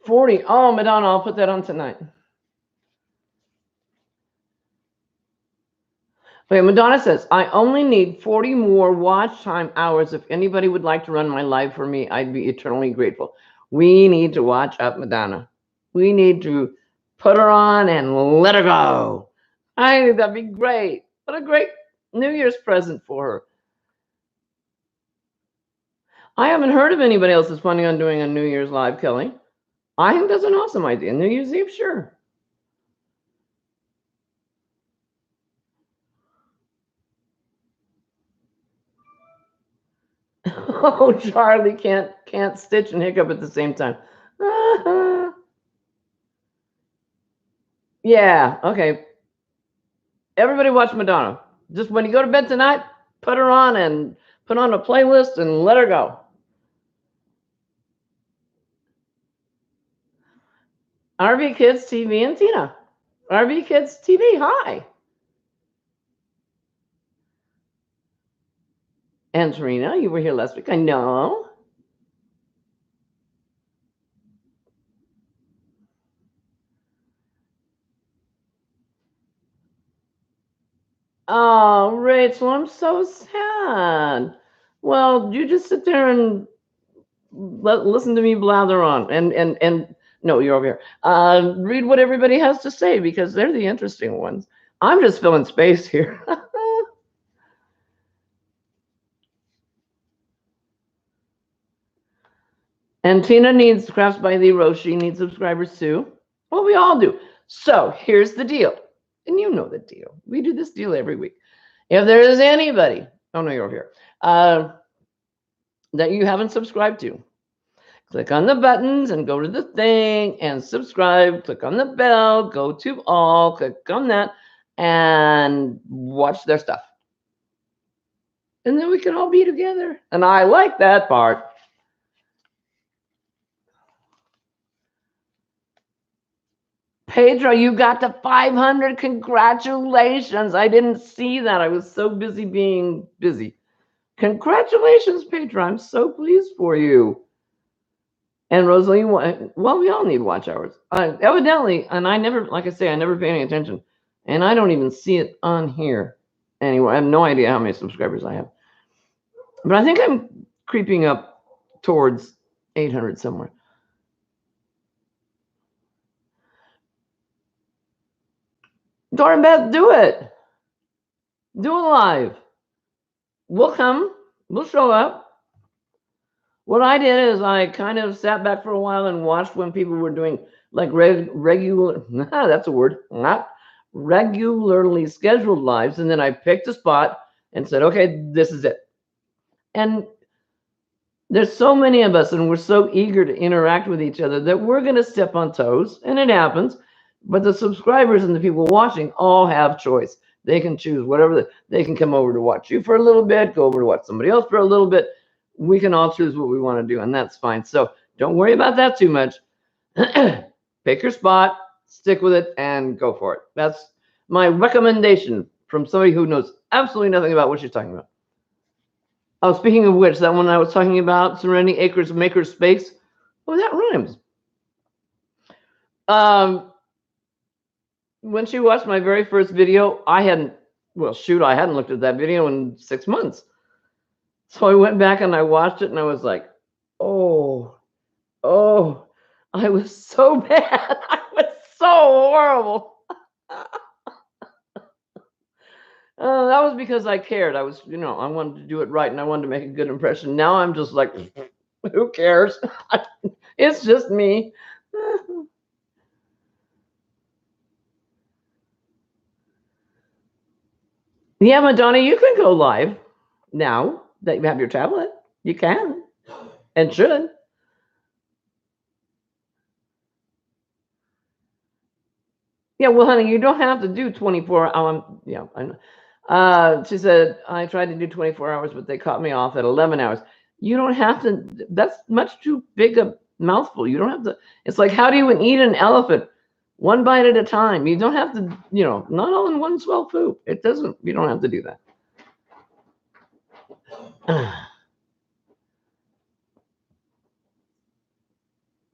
$40. Oh, Madonna, I'll put that on tonight. Okay, Madonna says, I only need 40 more watch time hours. If anybody would like to run my live for me, I'd be eternally grateful. We need to watch up Madonna. We need to put her on and let her go. I think that'd be great. What a great New Year's present for her. I haven't heard of anybody else that's planning on doing a New Year's live, Kelly. I think that's an awesome idea. New Year's Eve, sure. Oh, Charlie can't stitch and hiccup at the same time. Yeah, okay. Everybody watch Madonna. Just when you go to bed tonight, put her on and put on a playlist and let her go. RV Kids TV and Tina. RV Kids TV, hi. And Serena, you were here last week. I know. Oh, Rachel, I'm so sad. Well, you just sit there and listen to me blather on. And no, you're over here. Read what everybody has to say, because they're the interesting ones. I'm just filling space here. And Tina needs Crafts by Lee She needs subscribers too. Well, we all do. So here's the deal. And you know the deal. We do this deal every week. If there is anybody, oh no, you're over here, that you haven't subscribed to, click on the buttons and go to the thing and subscribe. Click on the bell, go to all, click on that, and watch their stuff. And then we can all be together. And I like that part. Pedro, you got to 500. Congratulations. I didn't see that. I was so busy being busy. Congratulations, Pedro. I'm so pleased for you. And Rosalie, well, we all need watch hours. Evidently, and I never, like I say, I never pay any attention. And I don't even see it on here anywhere. I have no idea how many subscribers I have. But I think I'm creeping up towards 800 somewhere. Dora Beth, do it. Do it live. We'll come. We'll show up. What I did is I kind of sat back for a while and watched when people were doing like regular, that's a word, not regularly scheduled lives. And then I picked a spot and said, okay, this is it. And there's so many of us and we're so eager to interact with each other that we're going to step on toes, and it happens. But the subscribers and the people watching all have choice. They can choose whatever. They can come over to watch you for a little bit, go over to watch somebody else for a little bit. We can all choose what we want to do, and that's fine. So don't worry about that too much. Pick your spot, stick with it, and go for it. That's my recommendation from somebody who knows absolutely nothing about what she's talking about. Oh, speaking of which, that one I was talking about, Serenity Acres Maker's Space. Oh, that rhymes. When she watched my very first video, I hadn't looked at that video in 6 months. So I went back and I watched it and I was like, oh, I was so bad. I was so horrible. That was because I cared. I was, I wanted to do it right and I wanted to make a good impression. Now I'm just like, who cares? It's just me. Yeah, Madonna, you can go live now that you have your tablet. You can and should. Yeah, well, honey, you don't have to do 24 hours. Yeah, I know. She said, I tried to do 24 hours, but they caught me off at 11 hours. You don't have to. That's much too big a mouthful. You don't have to. It's like, how do you eat an elephant? One bite at a time. You don't have to, not all in one swell poop. It doesn't, you don't have to do that.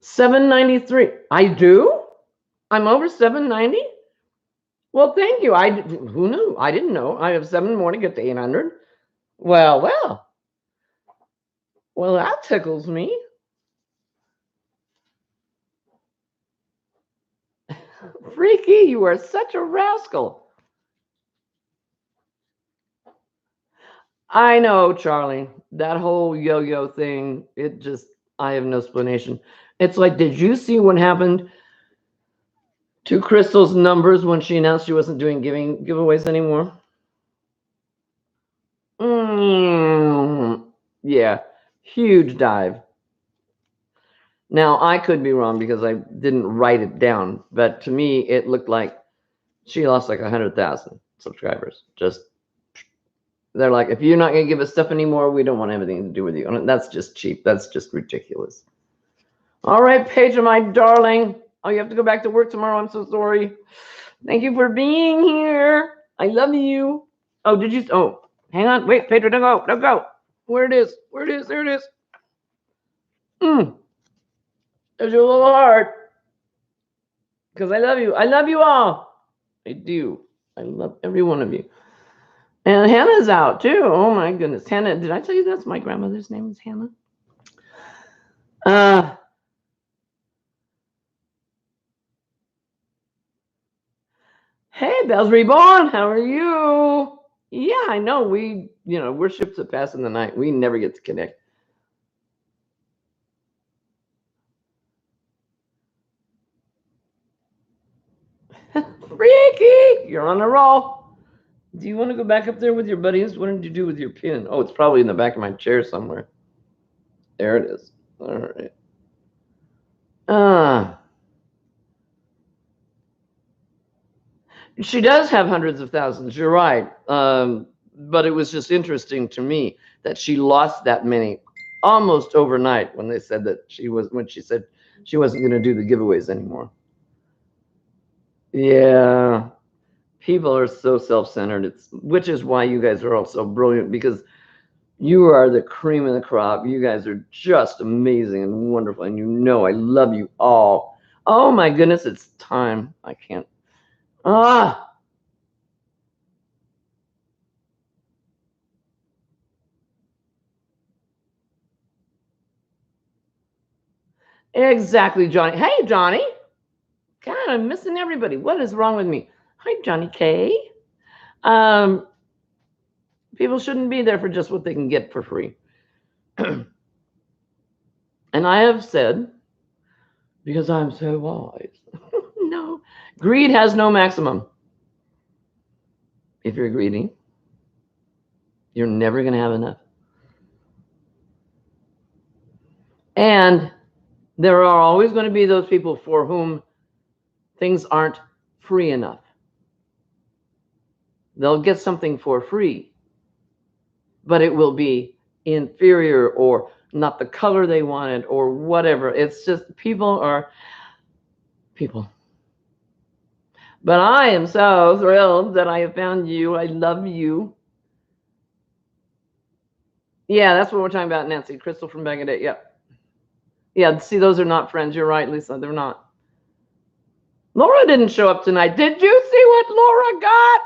$7.93. I do? I'm over $7.90? Well, thank you. Who knew? I didn't know. I have 7 more to get to 800. Well. Well, that tickles me. Freaky, you are such a rascal. I know, Charlie. That whole yo-yo thing, I have no explanation. It's like, did you see what happened to Crystal's numbers when she announced she wasn't doing giveaways anymore? Yeah, huge dive. Now, I could be wrong because I didn't write it down, but to me, it looked like she lost like 100,000 subscribers. They're like, if you're not going to give us stuff anymore, we don't want anything to do with you. And that's just cheap. That's just ridiculous. All right, Paige, my darling. Oh, you have to go back to work tomorrow. I'm so sorry. Thank you for being here. I love you. Oh, did you? Oh, hang on. Wait, Pedro, don't go. Don't go. Where it is. There it is. There's your little heart. Because I love you. I love you all. I do. I love every one of you. And Hannah's out too. Oh my goodness. Hannah, did I tell you that's my grandmother's name is Hannah? Hey, Bells Reborn, how are you? Yeah, I know. We're ships that pass in the night. We never get to connect. Freaky, you're on a roll. Do you want to go back up there with your buddies? What did you do with your pin? Oh, it's probably in the back of my chair somewhere. There it is. All right. She does have hundreds of thousands. You're right. But it was just interesting to me that she lost that many almost overnight when they said that when she said she wasn't going to do the giveaways anymore. Yeah. People are so self-centered. Which is why you guys are all so brilliant, because You are the cream of the crop. You guys are just amazing and wonderful. And you know I love you all. Oh my goodness, it's time. I can't. Ah, exactly, Johnny. Hey, Johnny. God, I'm missing everybody. What is wrong with me? Hi, Johnny K. Um, People shouldn't be there for just what they can get for free. And I have said, because I'm so wise, no, greed has no maximum. If you're greedy, you're never going to have enough. And there are always going to be those people for whom things aren't free enough. They'll get something for free, but it will be inferior or not the color they wanted or whatever. It's just people are people. But I am so thrilled that I have found you. I love you. Yeah, that's what we're talking about, Nancy. Crystal from Bangladesh. Yep. Yeah, see, those are not friends. You're right, Lisa. They're not. Laura didn't show up tonight. Did you see what Laura got?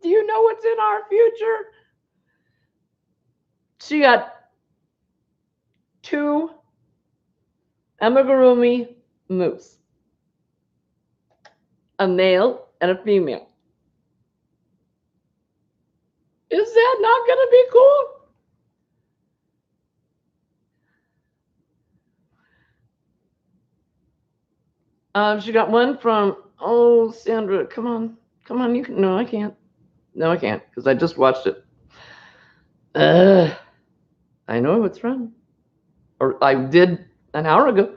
Do you know what's in our future? She got 2 amigurumi moose, a male and a female. Is that not going to be cool? She got one from, oh, Sandra, come on. Come on, you can, no, I can't. No, I can't, because I just watched it. I know who it's from. Or I did an hour ago.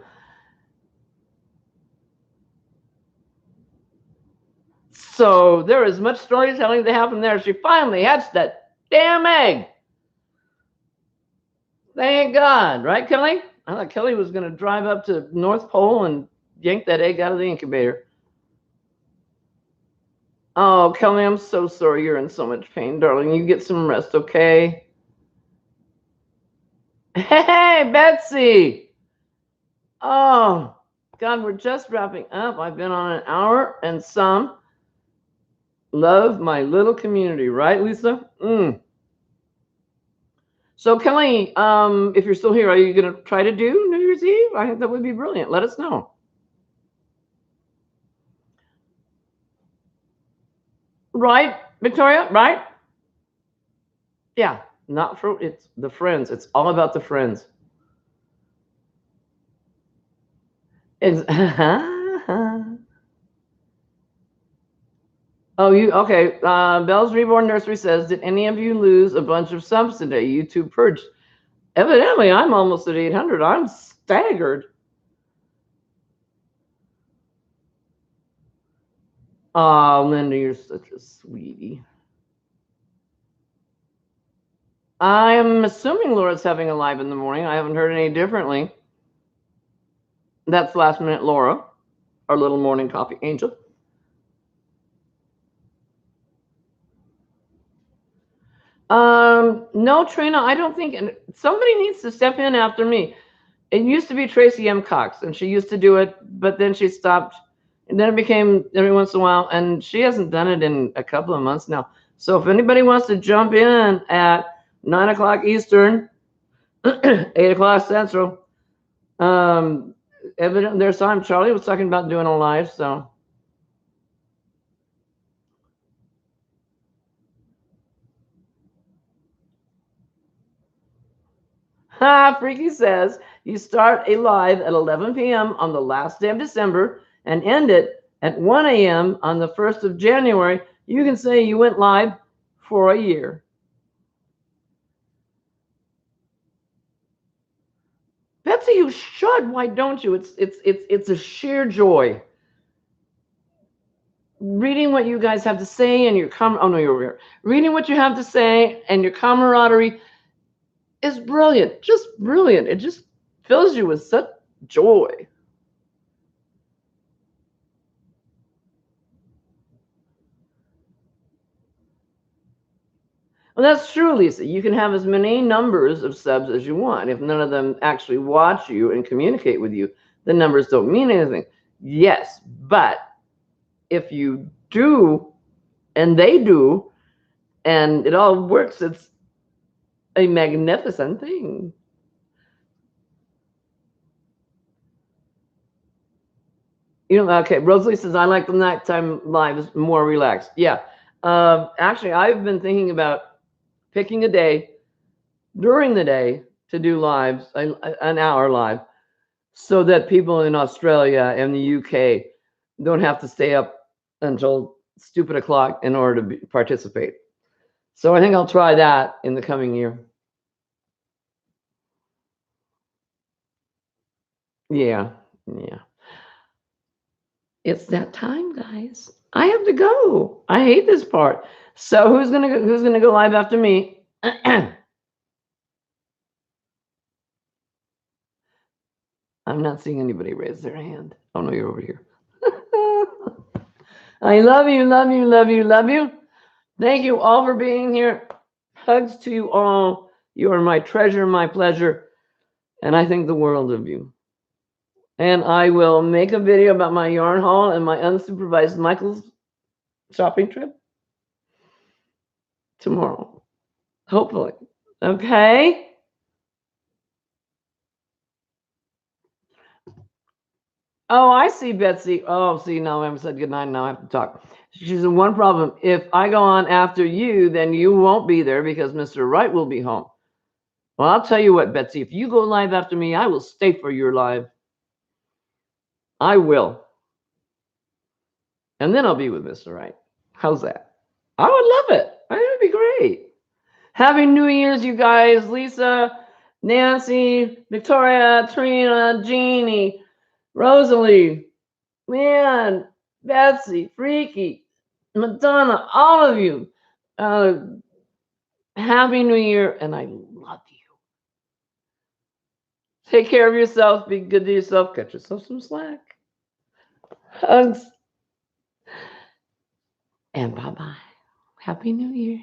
So there is much storytelling to happen there. She finally hatched that damn egg. Thank God, right, Kelly? I thought Kelly was going to drive up to North Pole and yank that egg out of the incubator. Oh, Kelly, I'm so sorry you're in so much pain, darling. You get some rest, okay? Hey, Betsy. Oh, God, we're just wrapping up. I've been on an hour and some. Love my little community, right, Lisa? So, Kelly, if you're still here, are you going to try to do New Year's Eve? I think that would be brilliant. Let us know. Right, Victoria? Right? Yeah, not for it's the friends. It's all about the friends. Oh, you okay? Bell's Reborn Nursery says, "Did any of you lose a bunch of subs today? YouTube purged." Evidently, I'm almost at 800. I'm staggered. Oh, Linda, you're such a sweetie. I'm assuming Laura's having a live in the morning. I haven't heard any differently. That's last minute Laura, our little morning coffee angel. No, Trina, I don't think, and somebody needs to step in after me. It used to be Tracy M. Cox, and she used to do it, but then she stopped, and then it became every once in a while, and she hasn't done it in a couple of months now. So if anybody wants to jump in at 9 o'clock Eastern, 8 o'clock Central, evidently there's time. Charlie was talking about doing a live, so. Ha, Freaky says you start a live at 11 p.m. on the last day of December and end it at 1 a.m. on the 1st of January. You can say you went live for a year. Betsy, you should. Why don't you? It's a sheer joy. Reading what you guys have to say and your oh no, you're over here. Reading what you have to say and your camaraderie is brilliant. Just brilliant. It just fills you with such joy. Well, that's true, Lisa. You can have as many numbers of subs as you want. If none of them actually watch you and communicate with you, the numbers don't mean anything. Yes, but if you do, and they do, and it all works, it's a magnificent thing. You know, okay, Rosalie says, I like the nighttime lives more relaxed. Yeah. Actually, I've been thinking about picking a day during the day to do lives, an hour live, so that people in Australia and the UK don't have to stay up until stupid o'clock in order to participate. So I think I'll try that in the coming year. Yeah, yeah. It's that time, guys. I have to go. I hate this part. So who's gonna go live after me? I'm not seeing anybody raise their hand. Oh no, you're over here. I love you, love you, love you, love you. Thank you all for being here. Hugs to you all. You are my treasure, my pleasure, and I think the world of you. And I will make a video about my yarn haul and my unsupervised Michael's shopping trip tomorrow, hopefully. Okay. Oh, I see, Betsy. Oh, see, now I haven't said goodnight. Now I have to talk. She said, one problem. If I go on after you, then you won't be there because Mr. Wright will be home. Well, I'll tell you what, Betsy. If you go live after me, I will stay for your live. I will. And then I'll be with Mr. Wright. How's that? I would love it. I think it'd be great. Happy New Year's, you guys. Lisa, Nancy, Victoria, Trina, Jeannie, Rosalie, man, Betsy, Freaky, Madonna, all of you. Happy New Year, and I love you. Take care of yourself. Be good to yourself. Cut yourself some slack. Hugs. And bye-bye. Happy New Year.